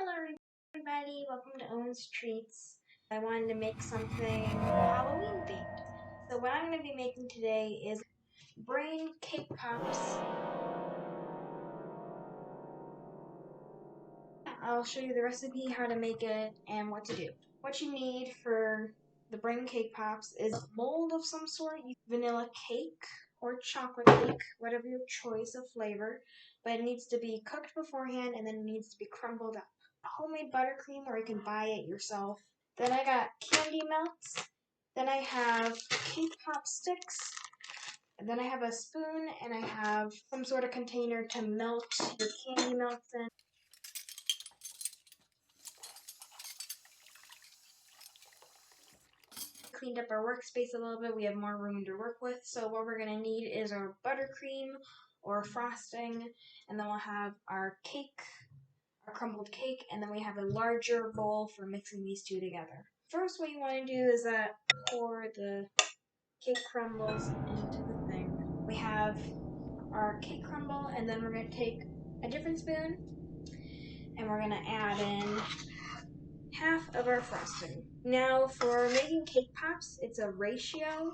Hello everybody, welcome to Owen's Treats. I wanted to make something Halloween themed. So what I'm going to be making today is brain cake pops. I'll show you the recipe, how to make it, and what to do. What you need for the brain cake pops is mold of some sort, vanilla cake or chocolate cake, whatever your choice of flavor, but it needs to be cooked beforehand and then it needs to be crumbled up. Homemade buttercream, or you can buy it yourself. Then I got candy melts. Then I have cake pop sticks. And then I have a spoon and I have some sort of container to melt your candy melts in. Cleaned up our workspace a little bit. We have more room to work with. So what we're going to need is our buttercream or frosting, and then we'll have our cake, our crumbled cake, and then we have a larger bowl for mixing these two together. First, what you want to do is pour the cake crumbles into the thing. We have our cake crumble, and then we're going to take a different spoon and we're going to add in half of our frosting. Now for making cake pops, it's a ratio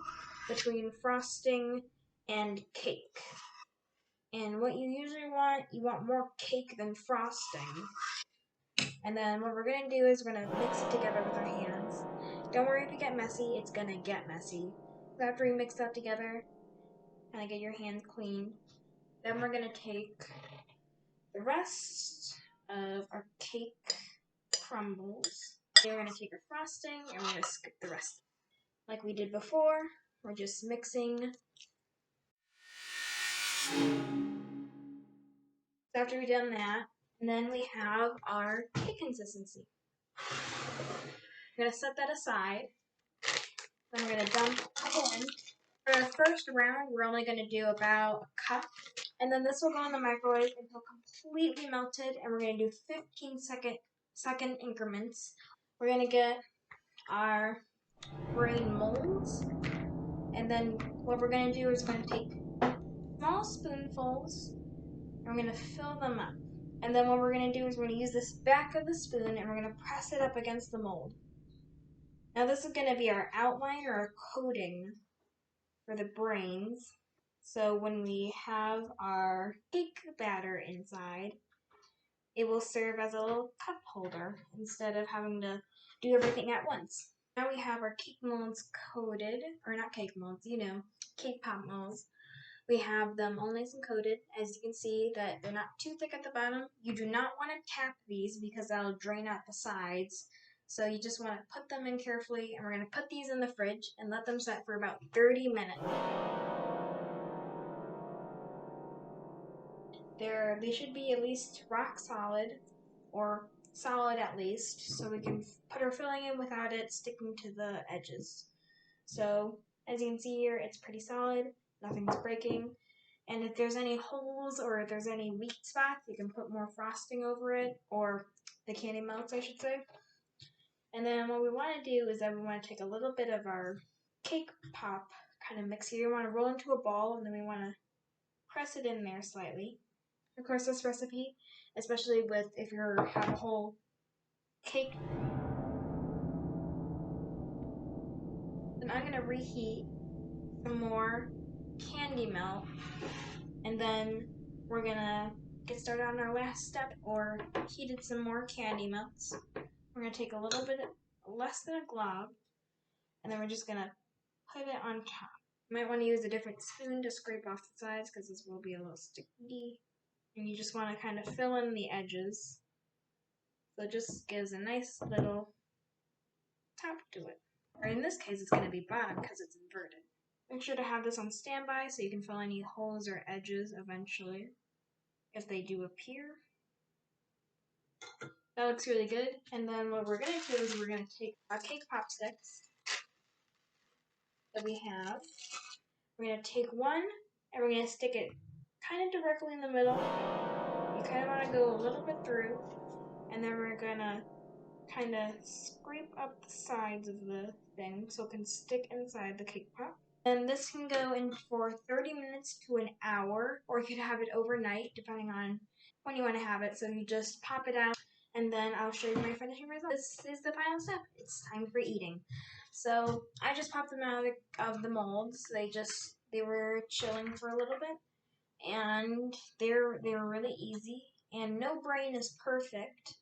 between frosting and cake. And what you usually want, you want more cake than frosting. And then what we're going to do is we're going to mix it together with our hands. Don't worry if you get messy, it's going to get messy. So after you mix that together, kind of get your hands clean, then we're going to take the rest of our cake crumbles. Then we're going to take our frosting and we're going to skip the rest. Like we did before, we're just mixing. So after we've done that, and then we have our cake consistency. We're going to set that aside. Then we're going to dump it in. For our first round, we're only going to do about a cup. And then this will go in the microwave until completely melted. And we're going to do 15-second increments. We're going to get our brain molds. And then what we're going to do is we're going to take small spoonfuls and we're going to fill them up. And then what we're going to do is we're going to use this back of the spoon and we're going to press it up against the mold. Now this is going to be our outline or our coating for the brains. So when we have our cake batter inside, it will serve as a little cup holder instead of having to do everything at once. Now we have our cake molds coated, or not cake molds, cake pop molds. We have them all nice and coated. As you can see that they're not too thick at the bottom. You do not want to tap these because that'll drain out the sides. So you just want to put them in carefully, and we're going to put these in the fridge and let them set for about 30 minutes. They should be at least rock solid, or solid at least, so we can put our filling in without it sticking to the edges. So as you can see here, it's pretty solid, nothing's breaking. And if there's any holes or if there's any weak spots, you can put more frosting over it, or the candy melts, I should say. And then what we want to do is that we want to take a little bit of our cake pop kind of mix here. We want to roll into a ball, and then we want to press it in there slightly. Of course, this recipe, especially if you have a whole cake. Then I'm going to reheat some more candy melt, and then we're going to get started on our last step, or heated some more candy melts. We're going to take a little bit less than a glob, and then we're just going to put it on top. You might want to use a different spoon to scrape off the sides because this will be a little sticky. And you just want to kind of fill in the edges. So it just gives a nice little top to it. Or in this case, it's going to be bottom because it's inverted. Make sure to have this on standby so you can fill any holes or edges eventually, if they do appear. That looks really good. And then what we're going to do is we're going to take our cake pop sticks that we have. We're going to take one and we're going to stick it kind of directly in the middle. You kind of want to go a little bit through, and then we're going to kind of scrape up the sides of the thing so it can stick inside the cake pop. And this can go in for 30 minutes to an hour, or you could have it overnight depending on when you want to have it. So you just pop it out and then I'll show you my finishing result. This is the final step. It's time for eating. So I just popped them out of the molds. They were chilling for a little bit, and they were really easy. And no brain is perfect,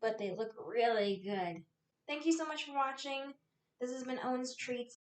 but they look really good. Thank you so much for watching. This has been Owen's Treats.